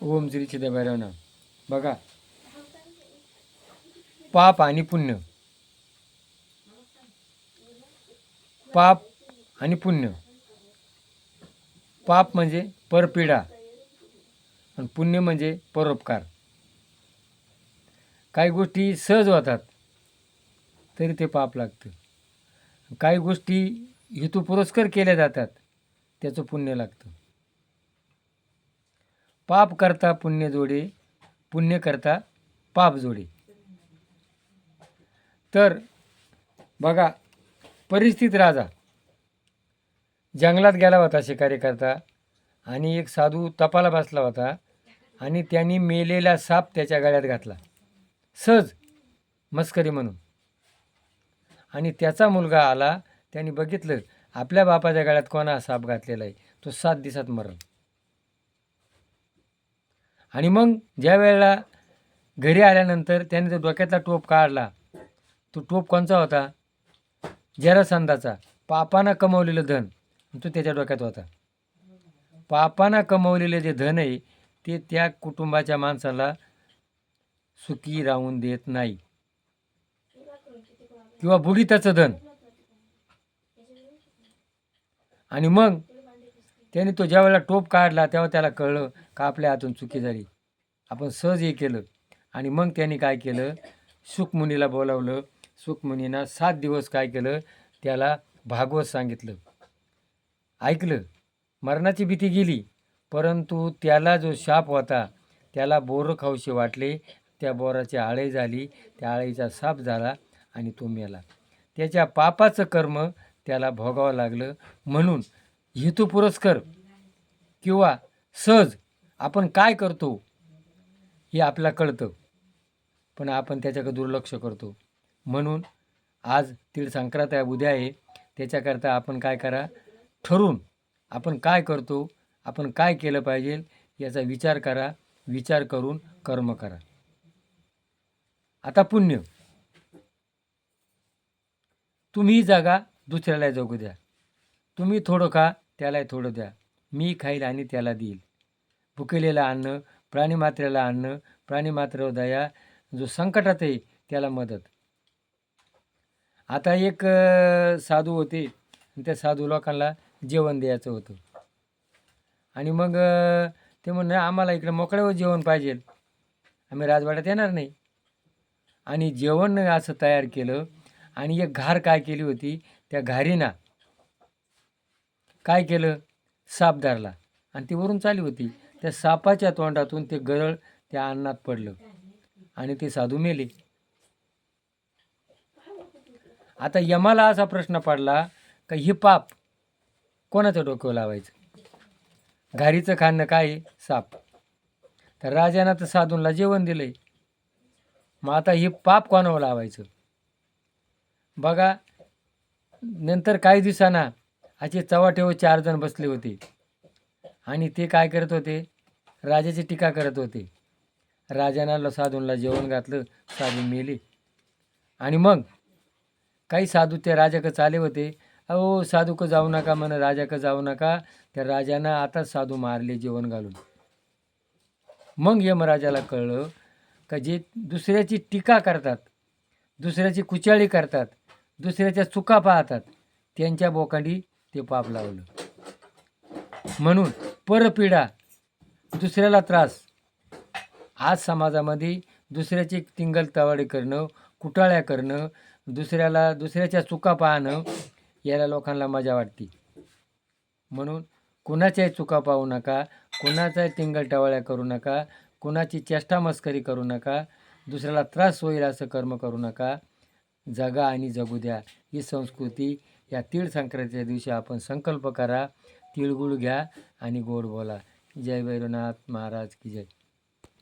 ओम श्री चिदंबरम. बघा, पाप आणि पुण्य. पाप आणि पुण्य. पाप म्हणजे परपीडा आणि पुण्य म्हणजे परोपकार. काही गोष्टी सहज होतात तरी ते पाप लागतं. काही गोष्टी हेतुपुरस्सर केल्या जातात त्याचं पुण्य लागतं. पाप करता पुण्य जोडे, पुण्य करता पाप जोडे. तर बघा, परिस्थिती राजा जंगलात गेला होता शिकारी करता आणि एक साधू तपाला बसला होता आणि त्यांनी मेलेला साप त्याच्या गळ्यात घातला सहज मस्करी म्हणून. आणि त्याचा मुलगा आला, त्यांनी बघितलं आपल्या बापाच्या गळ्यात कोणा साप घातलेला आहे, तो 7 दिवसात मरल. आणि मग ज्या वेळेला घरी आल्यानंतर त्याने तो डोक्यातला टोप काढला. तो टोप कोणचा होता? जरासंधाचा. पापानं कमवलेलं धन तो त्याच्या डोक्यात होता. पापानं कमवलेले जे धन आहे ते त्या कुटुंबाच्या माणसाला सुखी राहून देत नाही. किंवा बुडीताचं धन. आणि मग त्याने तो ज्या वेळेला टोप काढला तेव्हा त्याला कळलं का आपल्या हातून चुकी झाली, आपण सहज हे केलं. आणि मग त्यांनी काय केलं, सुखमुनीला बोलावलं. सुखमुनीनं 7 दिवस काय केलं, त्याला भागवत सांगितलं. ऐकलं. मरणाची भीती गेली, परंतु त्याला जो शाप होता त्याला बोरं खाऊशी वाटले. त्या बोराची आळी झाली, त्या आळीचा साप झाला आणि तो मेला. त्याच्या पापाचं कर्म त्याला भोगावं लागलं. म्हणून हेतुपुरस्सर किंवा सहज आपण काय करतो हे आपल्याला कळतं, पण आपण त्याच्याकडे दुर्लक्ष करतो. म्हणून आज तीळ संक्रांत आहे, उद्या आहे, त्याच्याकरता आपण काय करा, ठरवून आपण काय करतो, आपण काय केलं पाहिजे याचा विचार करा. विचार करून कर्म करा. आता पुण्य. तुम्ही जगा, दुसऱ्याला जगू द्या. तुम्ही थोडं खा, त्यालाही थोडं द्या. मी खाईल आणि त्याला देईल. भुकेलेलं अन्न, प्राणीमात्रेला अन्न, प्राणीमात्रेवर दया, जो संकटात आहे त्याला मदत. आता एक साधू होते, त्या साधू लोकांना जेवण द्यायचं होतं. आणि मग ते म्हणणे आम्हाला इकडे मोकळ्यावर जेवण पाहिजे, आम्ही राजवाड्यात येणार नाही. आणि जेवण असं तयार केलं. आणि एक घार काय केली होती, त्या घारीना काय केलं, साप धरला आणि ती वरून चालली होती. त्या सापाच्या तोंडातून ते गरळ त्या अन्नात पडलं आणि ते साधू मेले. आता यमाला असा प्रश्न पडला का हे पाप कोणाचं डोकं लावायचं? घारीचं खाणं काय, साप. तर राजानं तर साधूंना जेवण दिलंय, मग आता हे पाप कोणावर लावायचं? बघा, नंतर काही दिवसांना असे चव्हाट्यावर 4 जण बसले होते आणि ते काय करत होते, राजाची टीका करत होते. राजानं साधूंना जेवण घातलं, साधू मेले. आणि मग काही साधू त्या राजाकडे आले होते. अहो साधूक जाऊ नका म्हणे, राजाकडे जाऊ नका, त्या राजानं आता साधू मारले जेवण घालून. मग यमराजाला कळलं का जे दुसऱ्याची टीका करतात, दुसऱ्याची कुचाळी करतात, दुसऱ्याच्या चुका पाहतात, त्यांच्या बोकांडी ते पाप लावलं. म्हणून परपीडा, दुसऱ्याला त्रास. आज समाजामध्ये दुसऱ्याची टिंगल करणं, कुटाळ्या करणं, दुसऱ्याच्या चुका पाहणं याला लोकांना मजा वाटते. म्हणून कुणाच्याही चुका पाहू नका, कुणाचाही टिंगल करू नका, कुणाची चेष्टा मस्करी करू नका, दुसऱ्याला त्रास होईल असं कर्म करू नका. जगा आणि जगू द्या ही संस्कृती या तीळ संक्रांतीच्या दिवशी आपण संकल्प करा. तिळगुळ घ्या आणि गोड बोला. जय भैरवनाथ महाराज की जय.